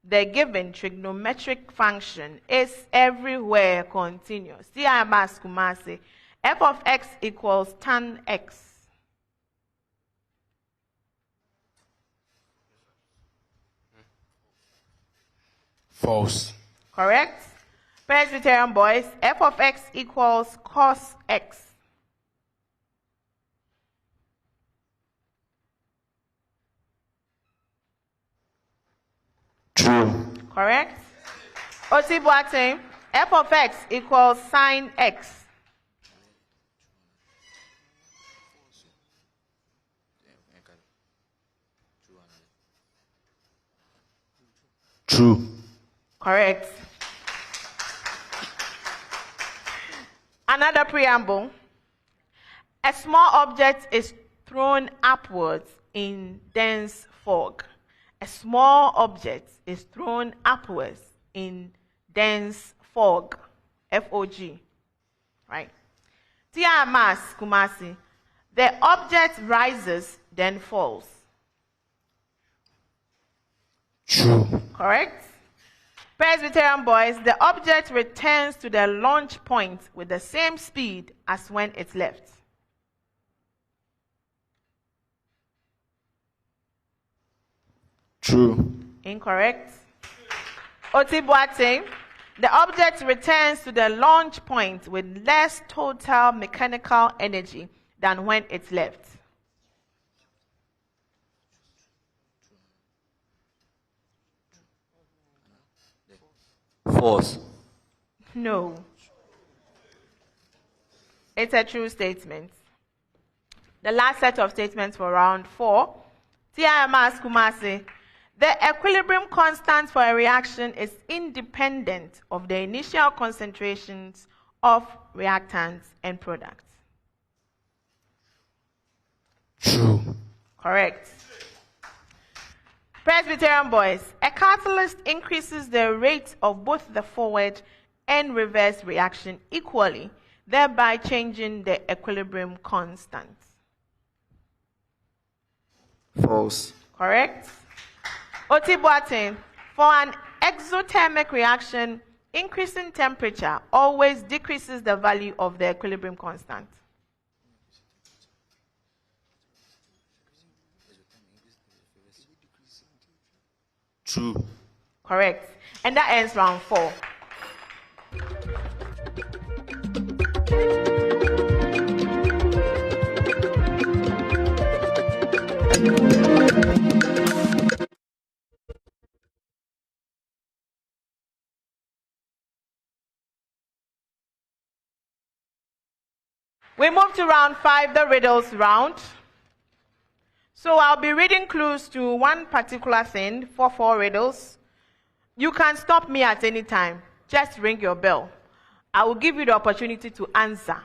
The given trigonometric function is everywhere continuous. TIMAS Kumasi. F of x equals tan x. False. Correct. Presbyterian Boys, f of x equals cos x. True. Correct. Otibuate, f of x equals sine x. True. Correct. Another preamble. A small object is thrown upwards in dense fog. A small object is thrown upwards in dense fog. F-O-G. Right? TIMAS Kumasi. The object rises, then falls. True. Correct? Presbyterian Boys, the object returns to the launch point with the same speed as when it left. True. Incorrect. Otibuate, the object returns to the launch point with less total mechanical energy than when it left. False. No. It's a true statement. The last set of statements for round 4. TIMAS Kumasi. The equilibrium constant for a reaction is independent of the initial concentrations of reactants and products. True. Correct. Presbyterian Boys, a catalyst increases the rate of both the forward and reverse reaction equally, thereby changing the equilibrium constant. False. Correct. Otibuate, for an exothermic reaction, increasing temperature always decreases the value of the equilibrium constant. True. Correct. And that ends round 4. We move to round 5, the riddles round. So I'll be reading clues to one particular thing for 4 riddles. You can stop me at any time. Just ring your bell. I will give you the opportunity to answer.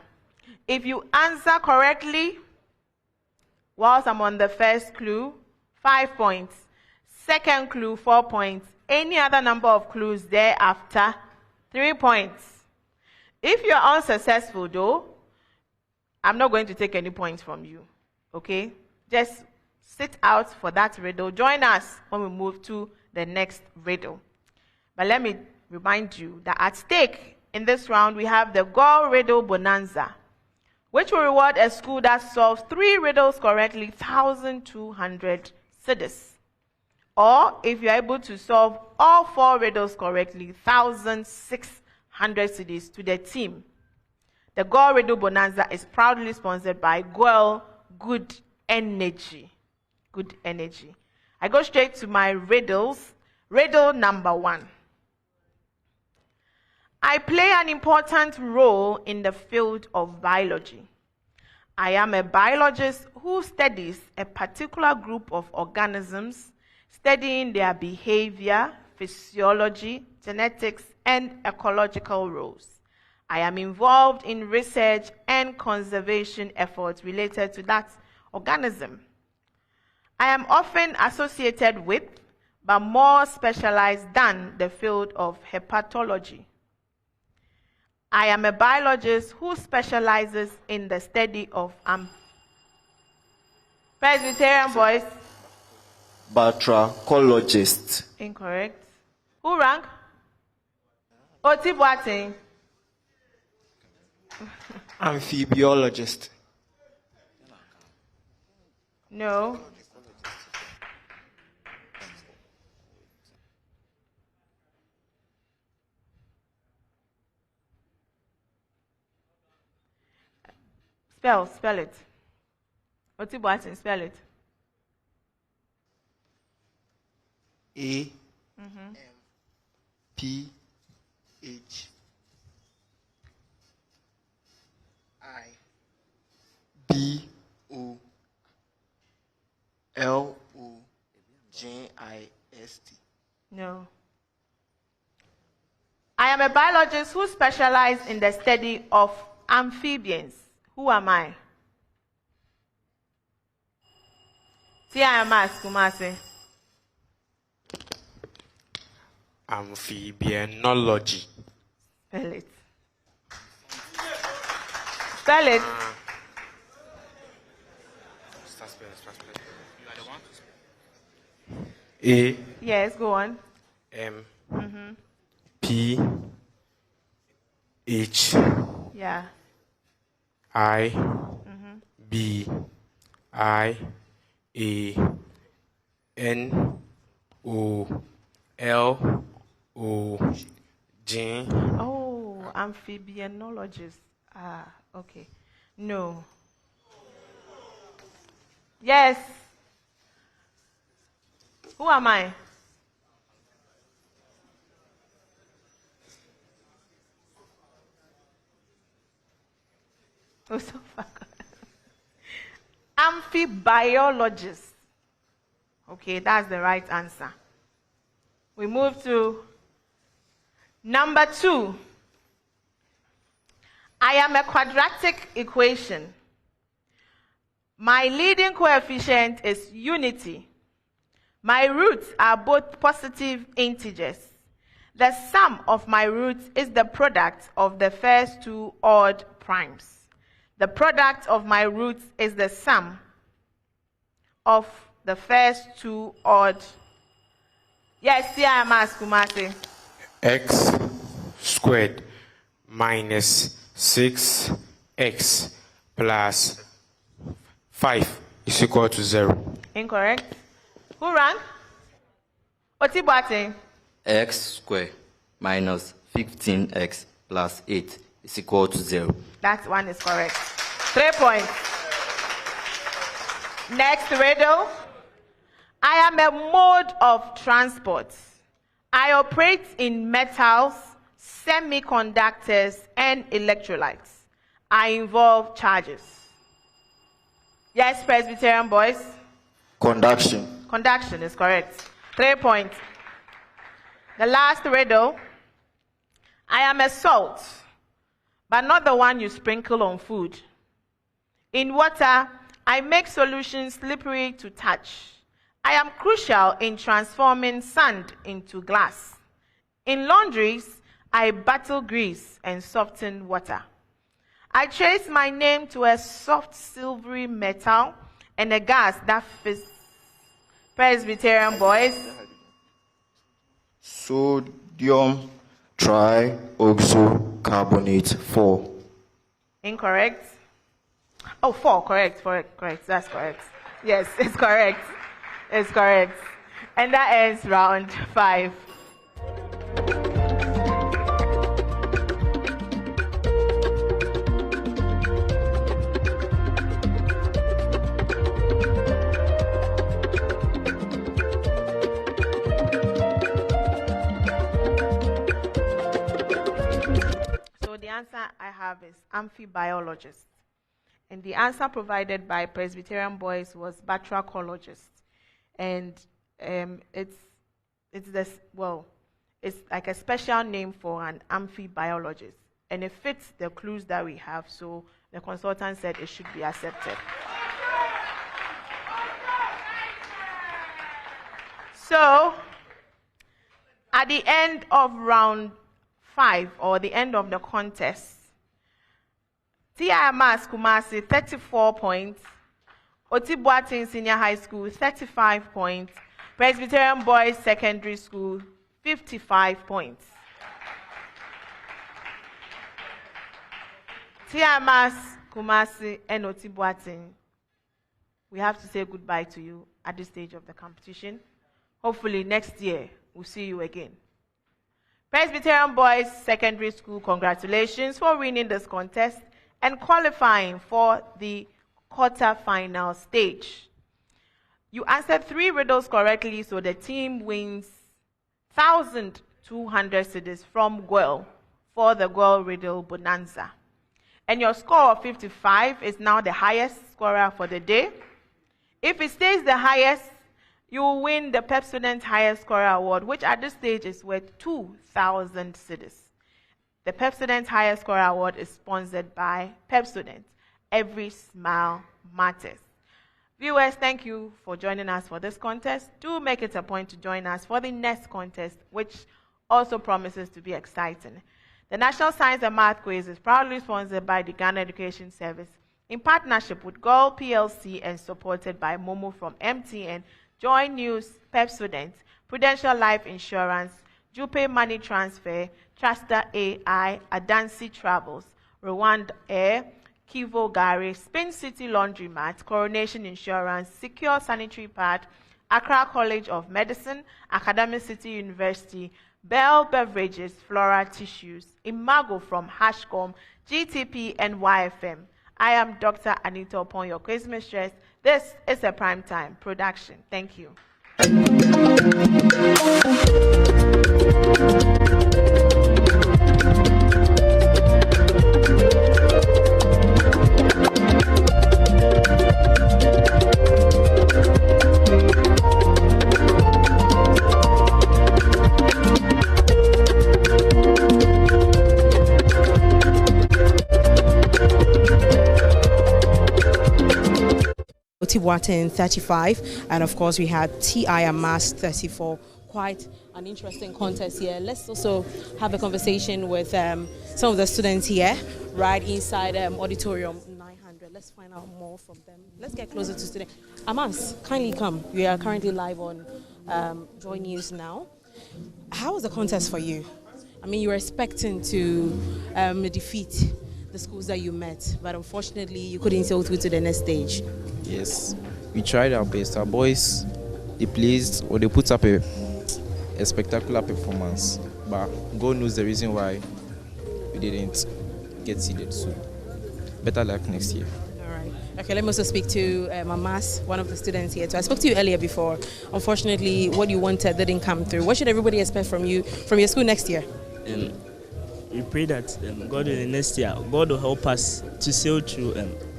If you answer correctly, whilst I'm on the first clue, 5 points. Second clue, 4 points. Any other number of clues thereafter, 3 points. If you're unsuccessful though, I'm not going to take any points from you. Okay? Just sit out for that riddle. Join us when we move to the next riddle. But let me remind you that at stake in this round, we have the Go Riddle Bonanza, which will reward a school that solves 3 riddles correctly, 1,200 cedis. Or if you're able to solve all 4 riddles correctly, 1,600 cedis to the team. The Goal Riddle Bonanza is proudly sponsored by Goal Good Energy. Good Energy. I go straight to my riddles. Riddle number 1. I play an important role in the field of biology. I am a biologist who studies a particular group of organisms, studying their behavior, physiology, genetics, and ecological roles. I am involved in research and conservation efforts related to that organism. I am often associated with, but more specialized than, the field of hepatology. I am a biologist who specializes in the study of Presbyterian Boys. Batracologist. Incorrect. Who rank? Oti Boateng. Amphibiologist. No. Spell it. Oti Boateng, spell it. A M P H I B O L O J I S T. No. I am a biologist who specializes in the study of amphibians. Who am I? TIMAS, Kumasi. Amphibianology. Spell it. Spell it. A Yes, go on. M P H Yeah. I B I A N O L O J. Oh, amphibianologist. Ah, okay. No. Yes. Who am I? Oh, so far. Amphibiologist. Okay, that's the right answer. We move to number 2. I am a quadratic equation. My leading coefficient is unity. My roots are both positive integers. The sum of my roots is the product of the first 2 odd primes. The product of my roots is the sum of the first 2 odd. Yes, here I am asking Kumasi. X squared minus 6x plus 5 is equal to 0. Incorrect. Who ran? Oti Boateng. X squared minus 15x plus 8 is equal to 0. That one is correct. 3 points. Next riddle. I am a mode of transport. I operate in metals, semiconductors, and electrolytes. I involve charges. Yes, Presbyterian boys? Conduction. Conduction is correct. 3 points. The last riddle. I am a salt, but not the one you sprinkle on food. In water, I make solutions slippery to touch. I am crucial in transforming sand into glass. In laundries, I battle grease and soften water. I trace my name to a soft silvery metal and a gas that fits. Presbyterian boys. Sodium trioxocarbonate 4. Incorrect. Oh, 4. Correct. That's correct. Yes, it's correct. It's correct. And that ends round 5. So the answer I have is amphibiologist. And the answer provided by Presbyterian Boys was batracologist. And it's like a special name for an amphibiologist. And it fits the clues that we have, so the consultant said it should be accepted. So, at the end of round 5, or the end of the contest, TIMAS Kumasi 34 points, Otibuatin Senior High School 35 points, Presbyterian Boys Secondary School 55 points. TIMAS Kumasi and Otibuatin, we have to say goodbye to you at this stage of the competition. Hopefully next year we'll see you again. Presbyterian Boys Secondary School, congratulations for winning this contest and qualifying for the quarter-final stage. You answered 3 riddles correctly, so the team wins 1,200 cedis from GWEL for the GWEL Riddle Bonanza. And your score of 55 is now the highest scorer for the day. If it stays the highest, you will win the Pepsodent Highest Scorer Award, which at this stage is worth 2,000 cedis. The Pepsodent Highest Scorer Award is sponsored by Pepsodent. Every smile matters. Viewers, thank you for joining us for this contest. Do make it a point to join us for the next contest, which also promises to be exciting. The National Science and Math Quiz is proudly sponsored by the Ghana Education Service in partnership with GOL PLC and supported by Momo from MTN, Joy News, Pepsodent, Prudential Life Insurance, Jupe Money Transfer, Truster AI, Adansi Travels, Rwanda Air, Kivo Gari, Spin City Laundromat, Coronation Insurance, Secure Sanitary Pad, Accra College of Medicine, Academic City University, Bell Beverages, Flora Tissues, Imago from Hashcom, GTP and YFM. I am Dr. Anita Opon, your quiz mistress. This is a primetime production. Thank you. 35, and of course we had TIMAS 34. Quite an interesting contest here. Let's also have a conversation with some of the students here, right inside auditorium 900. Let's find out more from them. Let's get closer to students. Amas, kindly come. We are currently live on Joy News now. How was the contest for you? I mean, you were expecting to defeat the schools that you met, but unfortunately you couldn't sail through to the next stage. Yes, we tried our best. Our boys, they placed or they put up a spectacular performance, but God knows the reason why we didn't get seeded. So better luck next year. All right. Okay, let me also speak to Mamas, one of the students here. So I spoke to you earlier before. Unfortunately, what you wanted didn't come through. What should everybody expect from you, from your school next year? We pray that God will next year, God will help us to sail through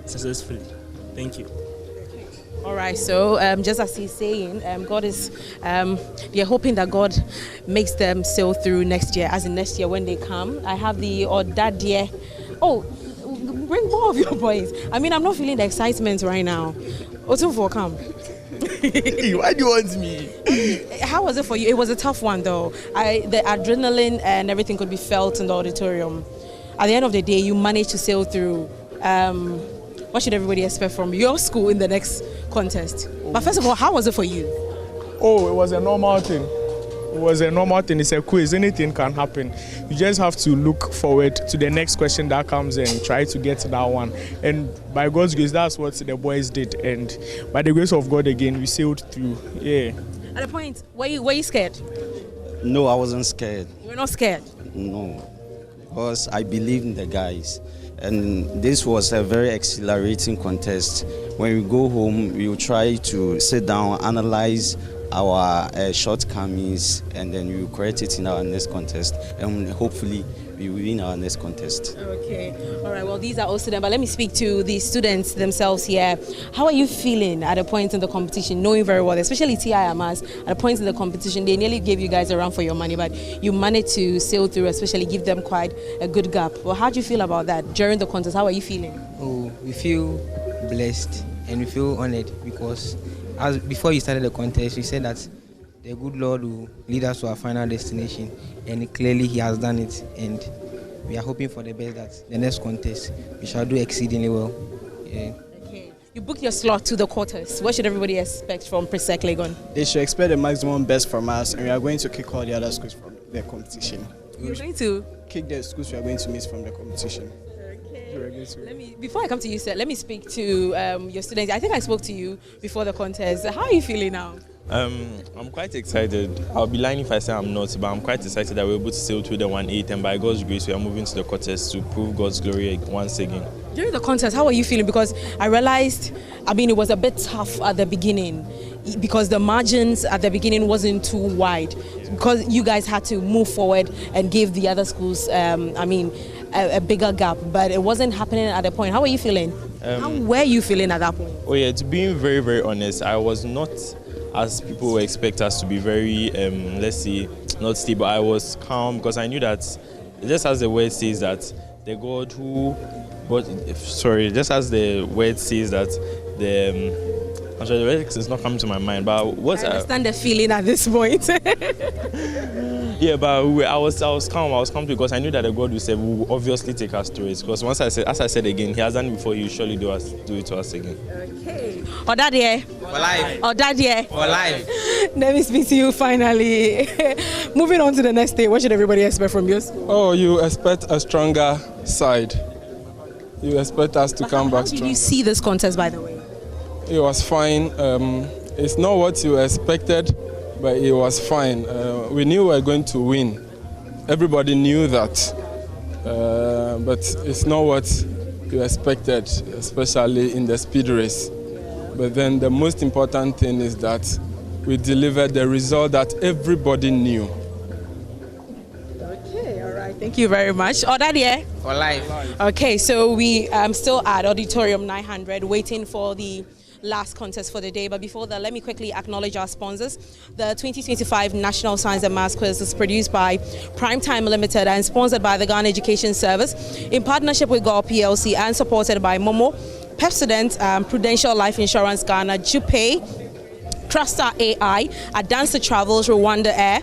successfully. Thank you. All right, so just as he's saying, God is, they're hoping that God makes them sail through next year, as in next year when they come. I have the that year. Oh, bring more of your boys. I mean, I'm not feeling the excitement right now. Otunfo, come. Why do you want me? How was it for you? It was a tough one, though. The adrenaline and everything could be felt in the auditorium. At the end of the day, you managed to sail through. What should everybody expect from your school in the next contest? But first of all, how was it for you? Oh, it was a normal thing. It was a normal thing. It's a quiz. Anything can happen. You just have to look forward to the next question that comes and try to get to that one. And by God's grace, that's what the boys did. And by the grace of God again, we sailed through. Yeah. At a point, were you scared? No, I wasn't scared. You were not scared? No, because I believe in the guys. And this was a very exhilarating contest. When we go home, we will try to sit down, analyze our shortcomings, and then we will correct it in our next contest. And hopefully, we will win our next contest. Okay. All right. Well, these are all students, but let me speak to the students themselves here. How are you feeling at a point in the competition, knowing very well, especially TIMAS, at a point in the competition, they nearly gave you guys a run for your money, but you managed to sail through, especially give them quite a good gap. Well, how do you feel about that during the contest? How are you feeling? Oh, we feel blessed and we feel honored because before you started the contest, you said that the good Lord will lead us to our final destination, and clearly He has done it. And we are hoping for the best that the next contest we shall do exceedingly well. Yeah. Okay. You booked your slot to the quarters. What should everybody expect from Presec Legon? They should expect the maximum best from us, and we are going to kick all the other schools from the competition. You're going to kick the schools we are going to miss from the competition. Before I come to you, sir, let me speak to your students. I think I spoke to you before the contest. How are you feeling now? I'm quite excited. I'll be lying if I say I'm not, but I'm quite excited that we're able to sail through the 1-8, and by God's grace, we are moving to the contest to prove God's glory once again. During the contest, how are you feeling? Because I realized, it was a bit tough at the beginning because the margins at the beginning wasn't too wide because you guys had to move forward and give the other schools, a bigger gap, but it wasn't happening at the point. How are you feeling? How were you feeling at that point? Oh yeah, to be very, very honest, I was not as people would expect us to be very, let's say, not stable. I was calm because I knew that, just as the word says that the God who, just as the word says that the, I'm sorry, the word is not coming to my mind, but what I understand the feeling at this point. Yeah, but I was calm. I was calm because I knew that the God we serve will obviously take us through it. Because as I said again, He has done it before. He will surely do it to us again. Okay. Odadie. For life. Odadie. For life. Let me speak to you finally. Moving on to the next day, what should everybody expect from your school? Oh, you expect a stronger side. You expect us to come back strong. How strong. did you see this contest, by the way? It was fine. It's not what you expected, but it was fine. We knew we were going to win. Everybody knew that. But it's not what you expected, especially in the speed race. But then the most important thing is that we delivered the result that everybody knew. Okay, all right. Thank you very much. Odadie. For life. Okay, so we still at Auditorium 900 waiting for the last contest for the day, but before that, let me quickly acknowledge our sponsors. The 2025 National Science and Maths Quiz is produced by Primetime Limited and sponsored by the Ghana Education Service in partnership with GOL PLC and supported by Momo, Pepsodent, Prudential Life Insurance Ghana, Jupay, Trustar AI, Adansa Travels, Rwanda Air,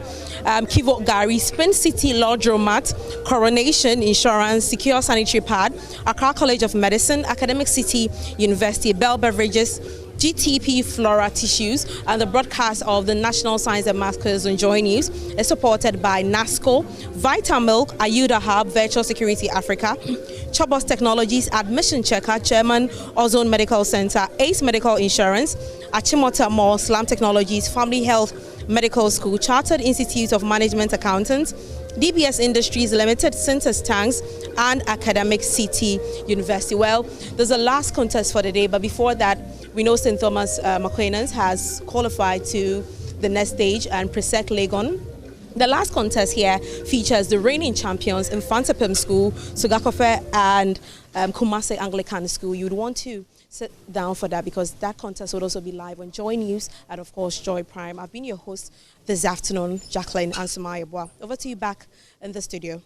Kivo Gari, Spin City Laundromat, Coronation Insurance, Secure Sanitary Pad, Accra College of Medicine, Academic City University, Bell Beverages, GTP Flora Tissues, and the broadcast of the National Science and Maths Quiz on Joy News is supported by NASCO, Vitamilk, Ayuda Hub, Virtual Security Africa, Chobos Technologies, Admission Checker, Chairman, Ozone Medical Center, Ace Medical Insurance, Achimota Mall, Slam Technologies, Family Health Medical School, Chartered Institute of Management Accountants, DBS Industries Limited, Centers Tanks, and Academic City University. Well, there's a last contest for the day, but before that, we know St. Thomas Aquinas has qualified to the next stage, and Presec Legon. The last contest here features the reigning champions Infanta Pim School, Sugakofe, and Kumase Anglican School. You would want to sit down for that because that contest would also be live on Joy News and, of course, Joy Prime. I've been your host this afternoon, Jacqueline Ansumayabwa. Over to you back in the studio.